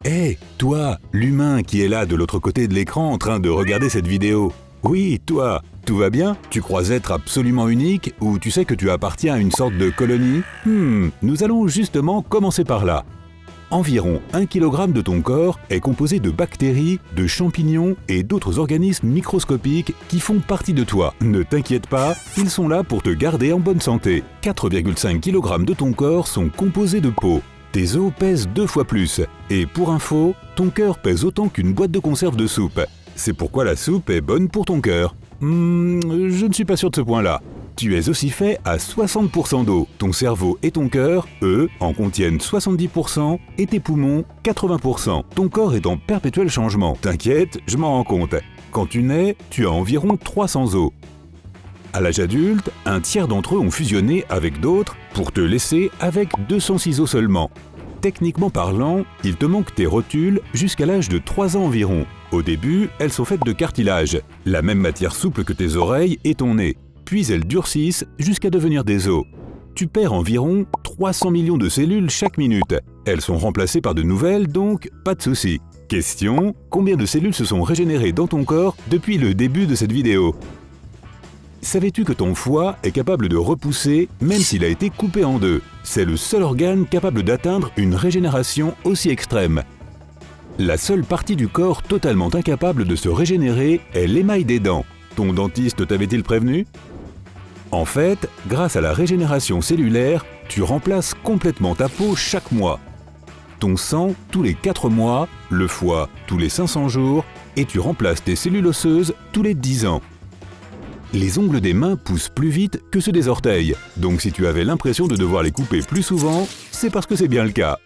Hé, toi, l'humain qui est là de l'autre côté de l'écran en train de regarder cette vidéo. Oui, toi, tout va bien? Tu crois être absolument unique ou tu sais que tu appartiens à une sorte de colonie? Nous allons justement commencer par là. Environ 1 kg de ton corps est composé de bactéries, de champignons et d'autres organismes microscopiques qui font partie de toi. Ne t'inquiète pas, ils sont là pour te garder en bonne santé. 4,5 kg de ton corps sont composés de peau. Tes os pèsent 2 fois plus. Et pour info, ton cœur pèse autant qu'une boîte de conserve de soupe. C'est pourquoi la soupe est bonne pour ton cœur. Je ne suis pas sûr de ce point-là. Tu es aussi fait à 60% d'eau. Ton cerveau et ton cœur, eux, en contiennent 70% et tes poumons 80%. Ton corps est en perpétuel changement. T'inquiète, je m'en rends compte. Quand tu nais, tu as environ 300 os. À l'âge adulte, un tiers d'entre eux ont fusionné avec d'autres pour te laisser avec 206 os seulement. Techniquement parlant, il te manque tes rotules jusqu'à l'âge de 3 ans environ. Au début, elles sont faites de cartilage, la même matière souple que tes oreilles et ton nez. Puis elles durcissent jusqu'à devenir des os. Tu perds environ 300 millions de cellules chaque minute. Elles sont remplacées par de nouvelles, donc pas de souci. Question, combien de cellules se sont régénérées dans ton corps depuis le début de cette vidéo? Savais-tu que ton foie est capable de repousser même s'il a été coupé en deux? C'est le seul organe capable d'atteindre une régénération aussi extrême. La seule partie du corps totalement incapable de se régénérer est l'émail des dents. Ton dentiste t'avait-il prévenu? En fait, grâce à la régénération cellulaire, tu remplaces complètement ta peau chaque mois. Ton sang tous les 4 mois, le foie tous les 500 jours, et tu remplaces tes cellules osseuses tous les 10 ans. Les ongles des mains poussent plus vite que ceux des orteils, donc si tu avais l'impression de devoir les couper plus souvent, c'est parce que c'est bien le cas.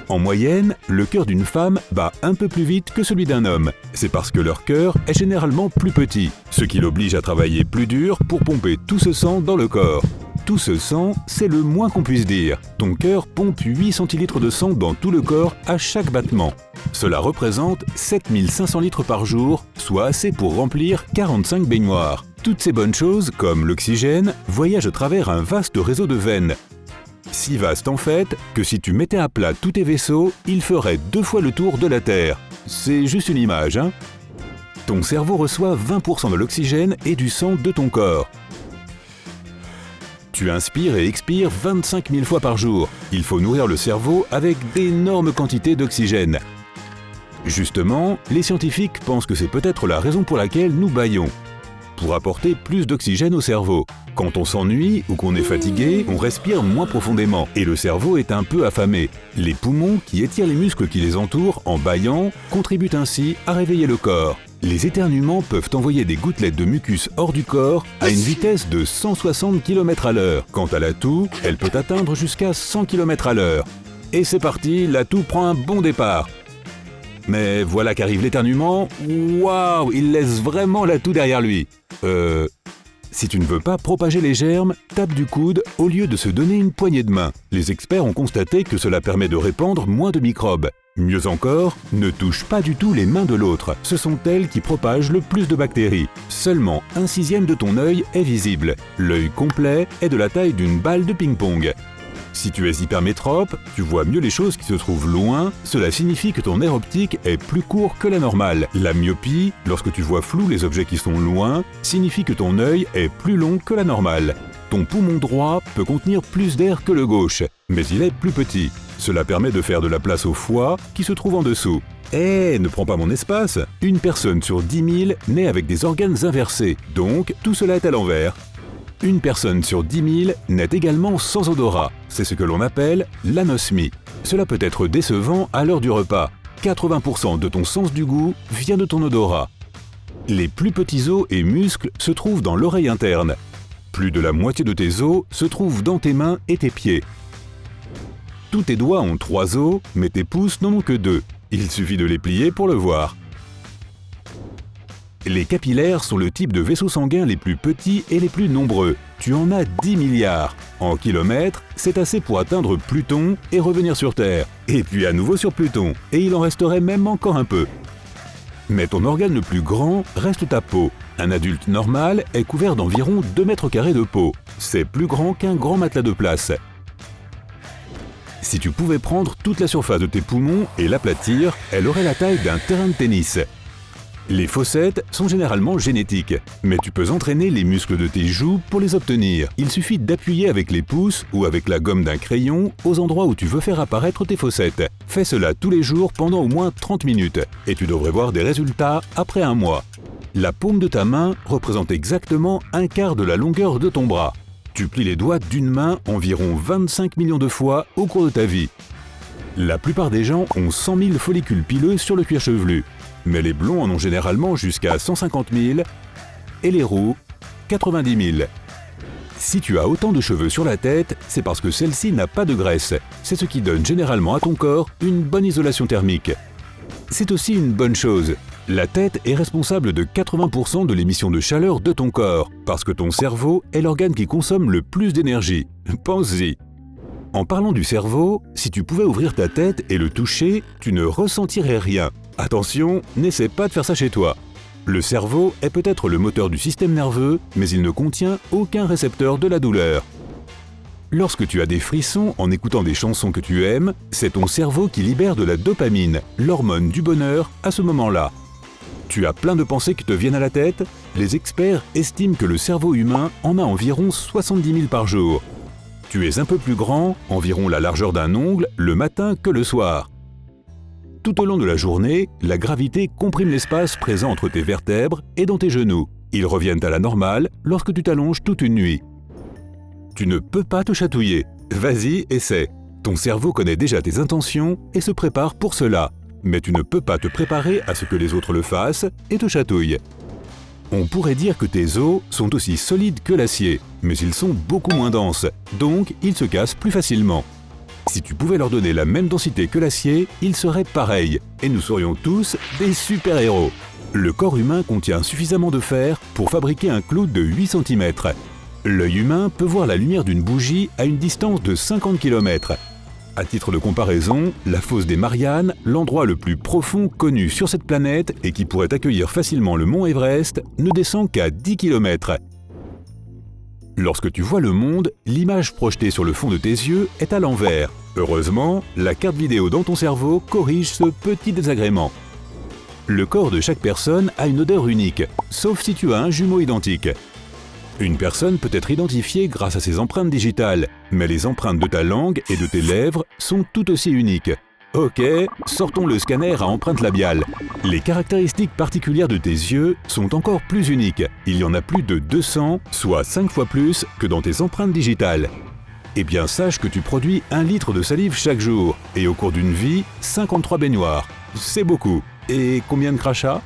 En moyenne, le cœur d'une femme bat un peu plus vite que celui d'un homme. C'est parce que leur cœur est généralement plus petit, ce qui l'oblige à travailler plus dur pour pomper tout ce sang dans le corps. Tout ce sang, c'est le moins qu'on puisse dire. Ton cœur pompe 8 centilitres de sang dans tout le corps à chaque battement. Cela représente 7500 litres par jour, soit assez pour remplir 45 baignoires. Toutes ces bonnes choses, comme l'oxygène, voyagent à travers un vaste réseau de veines. Si vaste en fait que si tu mettais à plat tous tes vaisseaux, ils feraient 2 fois le tour de la Terre. C'est juste une image, hein? Ton cerveau reçoit 20% de l'oxygène et du sang de ton corps. Tu inspires et expires 25 000 fois par jour. Il faut nourrir le cerveau avec d'énormes quantités d'oxygène. Justement, les scientifiques pensent que c'est peut-être la raison pour laquelle nous bâillons. Pour apporter plus d'oxygène au cerveau. Quand on s'ennuie ou qu'on est fatigué, on respire moins profondément et le cerveau est un peu affamé. Les poumons, qui étirent les muscles qui les entourent en bâillant, contribuent ainsi à réveiller le corps. Les éternuements peuvent envoyer des gouttelettes de mucus hors du corps à une vitesse de 160 km/h. Quant à la toux, elle peut atteindre jusqu'à 100 km/h. Et c'est parti, la toux prend un bon départ. Mais voilà qu'arrive l'éternuement. Waouh, il laisse vraiment la toux derrière lui. Si tu ne veux pas propager les germes, tape du coude au lieu de se donner une poignée de main. Les experts ont constaté que cela permet de répandre moins de microbes. Mieux encore, ne touche pas du tout les mains de l'autre. Ce sont elles qui propagent le plus de bactéries. Seulement 1/6 de ton œil est visible. L'œil complet est de la taille d'une balle de ping-pong. Si tu es hypermétrope, tu vois mieux les choses qui se trouvent loin, cela signifie que ton nerf optique est plus court que la normale. La myopie, lorsque tu vois flou les objets qui sont loin, signifie que ton œil est plus long que la normale. Ton poumon droit peut contenir plus d'air que le gauche, mais il est plus petit. Cela permet de faire de la place au foie qui se trouve en dessous. Ne prends pas mon espace! Une personne sur 10 000 naît avec des organes inversés, donc tout cela est à l'envers. Une personne sur 10 000 naît également sans odorat. C'est ce que l'on appelle l'anosmie. Cela peut être décevant à l'heure du repas. 80% de ton sens du goût vient de ton odorat. Les plus petits os et muscles se trouvent dans l'oreille interne. Plus de la moitié de tes os se trouvent dans tes mains et tes pieds. Tous tes doigts ont 3 os, mais tes pouces n'en ont que 2. Il suffit de les plier pour le voir. Les capillaires sont le type de vaisseaux sanguins les plus petits et les plus nombreux. Tu en as 10 milliards. En kilomètres, c'est assez pour atteindre Pluton et revenir sur Terre. Et puis à nouveau sur Pluton. Et il en resterait même encore un peu. Mais ton organe le plus grand reste ta peau. Un adulte normal est couvert d'environ 2 mètres carrés de peau. C'est plus grand qu'un grand matelas de place. Si tu pouvais prendre toute la surface de tes poumons et l'aplatir, elle aurait la taille d'un terrain de tennis. Les fossettes sont généralement génétiques, mais tu peux entraîner les muscles de tes joues pour les obtenir. Il suffit d'appuyer avec les pouces ou avec la gomme d'un crayon aux endroits où tu veux faire apparaître tes fossettes. Fais cela tous les jours pendant au moins 30 minutes et tu devrais voir des résultats après un mois. La paume de ta main représente exactement un quart de la longueur de ton bras. Tu plies les doigts d'une main environ 25 millions de fois au cours de ta vie. La plupart des gens ont 100 000 follicules pileux sur le cuir chevelu, mais les blonds en ont généralement jusqu'à 150 000 et les roux 90 000. Si tu as autant de cheveux sur la tête, c'est parce que celle-ci n'a pas de graisse. C'est ce qui donne généralement à ton corps une bonne isolation thermique. C'est aussi une bonne chose. La tête est responsable de 80% de l'émission de chaleur de ton corps, parce que ton cerveau est l'organe qui consomme le plus d'énergie. Pense-y. En parlant du cerveau, si tu pouvais ouvrir ta tête et le toucher, tu ne ressentirais rien. Attention, n'essaie pas de faire ça chez toi. Le cerveau est peut-être le moteur du système nerveux, mais il ne contient aucun récepteur de la douleur. Lorsque tu as des frissons en écoutant des chansons que tu aimes, c'est ton cerveau qui libère de la dopamine, l'hormone du bonheur, à ce moment-là. Tu as plein de pensées qui te viennent à la tête? Les experts estiment que le cerveau humain en a environ 70 000 par jour. Tu es un peu plus grand, environ la largeur d'un ongle, le matin que le soir. Tout au long de la journée, la gravité comprime l'espace présent entre tes vertèbres et dans tes genoux. Ils reviennent à la normale lorsque tu t'allonges toute une nuit. Tu ne peux pas te chatouiller. Vas-y, essaie. Ton cerveau connaît déjà tes intentions et se prépare pour cela. Mais tu ne peux pas te préparer à ce que les autres le fassent et te chatouillent. On pourrait dire que tes os sont aussi solides que l'acier, mais ils sont beaucoup moins denses, donc ils se cassent plus facilement. Si tu pouvais leur donner la même densité que l'acier, ils seraient pareils, et nous serions tous des super-héros. Le corps humain contient suffisamment de fer pour fabriquer un clou de 8 cm. L'œil humain peut voir la lumière d'une bougie à une distance de 50 km. À titre de comparaison, la fosse des Mariannes, l'endroit le plus profond connu sur cette planète et qui pourrait accueillir facilement le mont Everest, ne descend qu'à 10 km. Lorsque tu vois le monde, l'image projetée sur le fond de tes yeux est à l'envers. Heureusement, la carte vidéo dans ton cerveau corrige ce petit désagrément. Le corps de chaque personne a une odeur unique, sauf si tu as un jumeau identique. Une personne peut être identifiée grâce à ses empreintes digitales, mais les empreintes de ta langue et de tes lèvres sont tout aussi uniques. Ok, sortons le scanner à empreinte labiale. Les caractéristiques particulières de tes yeux sont encore plus uniques. Il y en a plus de 200, soit 5 fois plus que dans tes empreintes digitales. Eh bien, sache que tu produis 1 litre de salive chaque jour, et au cours d'une vie, 53 baignoires. C'est beaucoup. Et combien de crachats?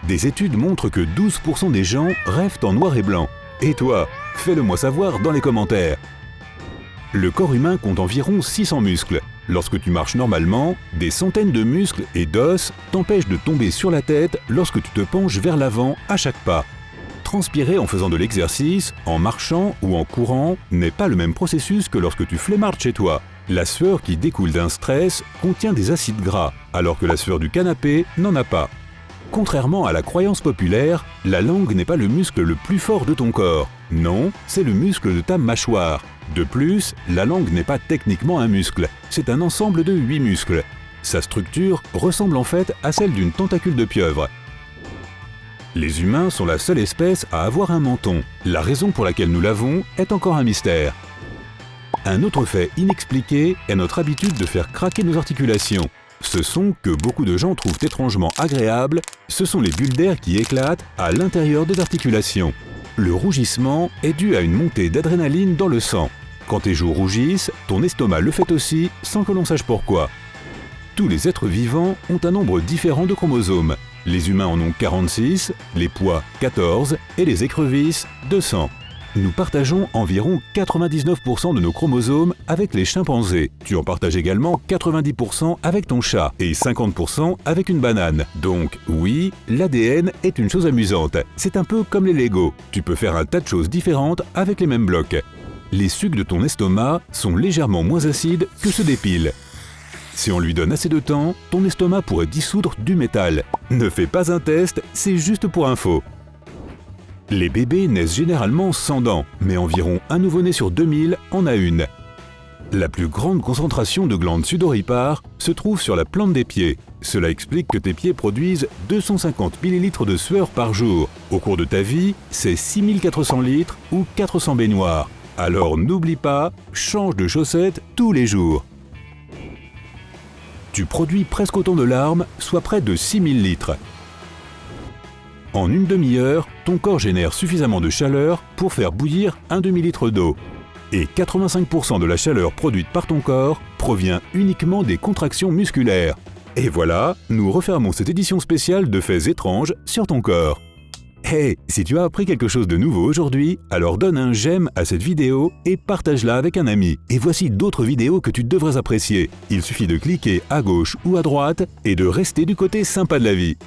Des études montrent que 12% des gens rêvent en noir et blanc. Et toi? Fais-le moi savoir dans les commentaires. Le corps humain compte environ 600 muscles. Lorsque tu marches normalement, des centaines de muscles et d'os t'empêchent de tomber sur la tête lorsque tu te penches vers l'avant à chaque pas. Transpirer en faisant de l'exercice, en marchant ou en courant n'est pas le même processus que lorsque tu flemmardes chez toi. La sueur qui découle d'un stress contient des acides gras, alors que la sueur du canapé n'en a pas. Contrairement à la croyance populaire, la langue n'est pas le muscle le plus fort de ton corps. Non, c'est le muscle de ta mâchoire. De plus, la langue n'est pas techniquement un muscle, c'est un ensemble de 8 muscles. Sa structure ressemble en fait à celle d'une tentacule de pieuvre. Les humains sont la seule espèce à avoir un menton. La raison pour laquelle nous l'avons est encore un mystère. Un autre fait inexpliqué est notre habitude de faire craquer nos articulations. Ce son que beaucoup de gens trouvent étrangement agréable, ce sont les bulles d'air qui éclatent à l'intérieur des articulations. Le rougissement est dû à une montée d'adrénaline dans le sang. Quand tes joues rougissent, ton estomac le fait aussi sans que l'on sache pourquoi. Tous les êtres vivants ont un nombre différent de chromosomes. Les humains en ont 46, les pois 14 et les écrevisses 200. Nous partageons environ 99% de nos chromosomes avec les chimpanzés. Tu en partages également 90% avec ton chat et 50% avec une banane. Donc oui, l'ADN est une chose amusante. C'est un peu comme les Lego. Tu peux faire un tas de choses différentes avec les mêmes blocs. Les sucs de ton estomac sont légèrement moins acides que ceux des piles. Si on lui donne assez de temps, ton estomac pourrait dissoudre du métal. Ne fais pas un test, c'est juste pour info. Les bébés naissent généralement sans dents, mais environ un nouveau-né sur 2000 en a une. La plus grande concentration de glandes sudoripares se trouve sur la plante des pieds. Cela explique que tes pieds produisent 250 ml de sueur par jour. Au cours de ta vie, c'est 6400 litres ou 400 baignoires. Alors n'oublie pas, change de chaussettes tous les jours. Tu produis presque autant de larmes, soit près de 6000 litres. En une demi-heure, ton corps génère suffisamment de chaleur pour faire bouillir un demi-litre d'eau. Et 85% de la chaleur produite par ton corps provient uniquement des contractions musculaires. Et voilà, nous refermons cette édition spéciale de faits étranges sur ton corps. Hey, si tu as appris quelque chose de nouveau aujourd'hui, alors donne un j'aime à cette vidéo et partage-la avec un ami. Et voici d'autres vidéos que tu devrais apprécier. Il suffit de cliquer à gauche ou à droite et de rester du côté sympa de la vie.